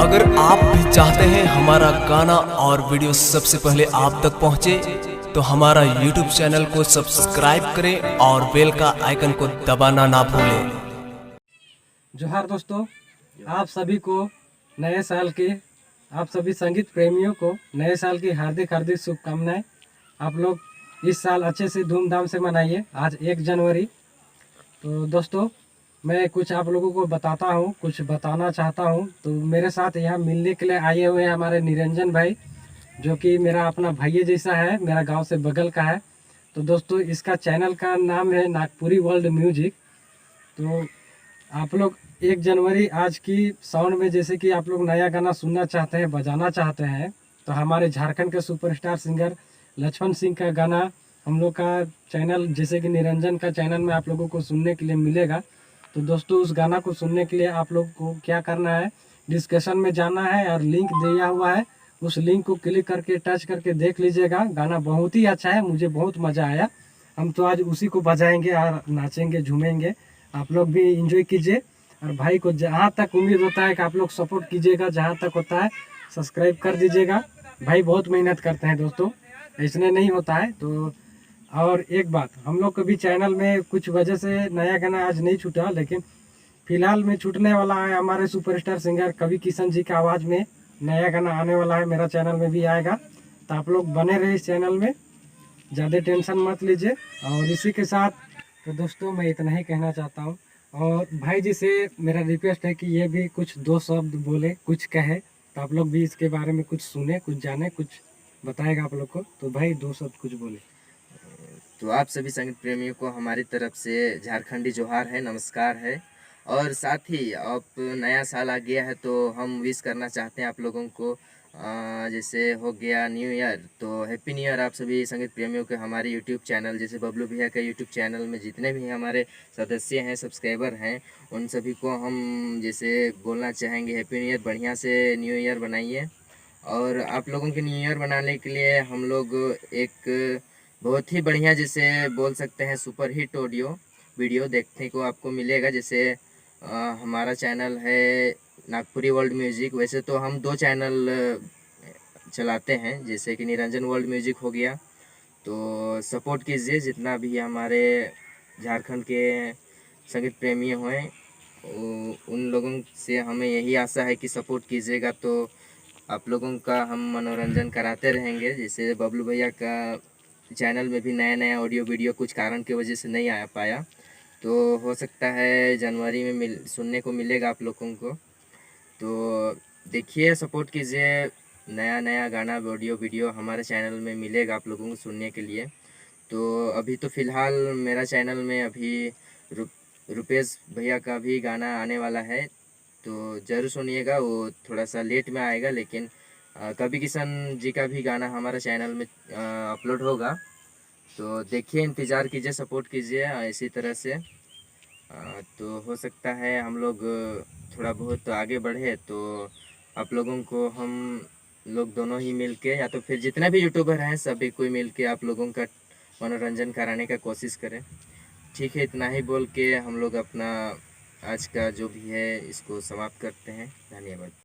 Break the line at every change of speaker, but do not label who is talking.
अगर आप भी चाहते हैं हमारा गाना और वीडियो सबसे पहले आप तक पहुंचे, तो हमारा YouTube चैनल को सब्सक्राइब करें और बेल का आइकन को दबाना ना भूलें।
जोहार दोस्तों, आप सभी को नए साल के, आप सभी संगीत प्रेमियों को नए साल की हार्दिक हार्दिक शुभकामनाएं। आप लोग इस साल अच्छे से धूमधाम से मनाइए। आज 1 जनवरी। तो दोस्तों, मैं कुछ आप लोगों को बताता हूँ, कुछ बताना चाहता हूँ। तो मेरे साथ यहाँ मिलने के लिए आए हुए हैं हमारे निरंजन भाई, जो कि मेरा अपना भाई जैसा है, मेरा गांव से बगल का है। तो दोस्तों, इसका चैनल का नाम है नागपुरी वर्ल्ड म्यूजिक। तो आप लोग 1 जनवरी आज की साउंड में, जैसे कि आप लोग नया गाना सुनना चाहते हैं, बजाना चाहते हैं, तो हमारे झारखंड के सुपरस्टार सिंगर लक्ष्मण सिंह का गाना हम लोग का चैनल, जैसे कि निरंजन का चैनल में आप लोगों को सुनने के लिए मिलेगा। तो दोस्तों, उस गाना को सुनने के लिए आप लोग को क्या करना है, डिस्कशन में जाना है और लिंक दिया हुआ है, उस लिंक को क्लिक करके टच करके देख लीजिएगा। गाना बहुत ही अच्छा है, मुझे बहुत मज़ा आया। हम तो आज उसी को बजाएंगे और नाचेंगे, झूमेंगे। आप लोग भी इंजॉय कीजिए। और भाई को जहाँ तक उम्मीद होता है कि आप लोग सपोर्ट कीजिएगा, जहाँ तक होता है सब्सक्राइब कर दीजिएगा। भाई बहुत मेहनत करते हैं दोस्तों, इसने नहीं होता है। तो और एक बात, हम लोग कभी चैनल में कुछ वजह से नया गाना आज नहीं छूटा, लेकिन फिलहाल में छूटने वाला है। हमारे सुपरस्टार सिंगर कवि किशन जी का आवाज़ में नया गाना आने वाला है, मेरा चैनल में भी आएगा। तो आप लोग बने रहे इस चैनल में, ज़्यादा टेंशन मत लीजिए। और इसी के साथ तो दोस्तों, मैं इतना ही कहना चाहता हूँ। और भाई जी से मेरा रिक्वेस्ट है कि ये भी कुछ 2 शब्द बोले, कुछ कहे, तो आप लोग भी इसके बारे में कुछ सुने, कुछ जाने, कुछ बताएगा आप लोग को। तो भाई 2 शब्द कुछ बोले।
तो आप सभी संगीत प्रेमियों को हमारी तरफ से झारखंडी जोहार है, नमस्कार है। और साथ ही अब नया साल आ गया है, तो हम विश करना चाहते हैं आप लोगों को। जैसे हो गया न्यू ईयर, तो हैप्पी न्यू ईयर आप सभी संगीत प्रेमियों के। हमारे यूट्यूब चैनल, जैसे बबलू भैया के यूट्यूब चैनल में जितने भी हमारे सदस्य हैं, सब्सक्राइबर हैं, उन सभी को हम जैसे बोलना चाहेंगे हैप्पी न्यू ईयर। बढ़िया से न्यू ईयर बनाइए। और आप लोगों के न्यू ईयर बनाने के लिए हम लोग एक बहुत ही बढ़िया, जैसे बोल सकते हैं, सुपर हिट ऑडियो वीडियो देखने को आपको मिलेगा। जैसे हमारा चैनल है नागपुरी वर्ल्ड म्यूजिक। वैसे तो हम 2 चैनल चलाते हैं, जैसे कि निरंजन वर्ल्ड म्यूजिक हो गया। तो सपोर्ट कीजिए, जितना भी हमारे झारखंड के संगीत प्रेमी हैं, उन लोगों से हमें यही आशा है कि सपोर्ट कीजिएगा। तो आप लोगों का हम मनोरंजन कराते रहेंगे। जैसे बबलू भैया का चैनल में भी नया नया ऑडियो वीडियो कुछ कारण की वजह से नहीं आ पाया, तो हो सकता है जनवरी में सुनने को मिलेगा आप लोगों को। तो देखिए, सपोर्ट कीजिए। नया नया गाना, ऑडियो वीडियो हमारे चैनल में मिलेगा आप लोगों को सुनने के लिए। तो अभी तो फ़िलहाल मेरा चैनल में अभी रुपेश भैया का भी गाना आने वाला है, तो ज़रूर सुनिएगा। वो थोड़ा सा लेट में आएगा, लेकिन कवि किशन जी का भी गाना हमारा चैनल में अपलोड होगा। तो देखिए, इंतज़ार कीजिए, सपोर्ट कीजिए इसी तरह से। तो हो सकता है हम लोग थोड़ा बहुत आगे बढ़े, तो आप लोगों को हम लोग दोनों ही मिल के, या तो फिर जितने भी यूट्यूबर हैं सभी कोई मिल के आप लोगों का मनोरंजन कराने का कोशिश करें। ठीक है, इतना ही बोल के हम लोग अपना आज का जो भी है इसको समाप्त करते हैं। धन्यवाद।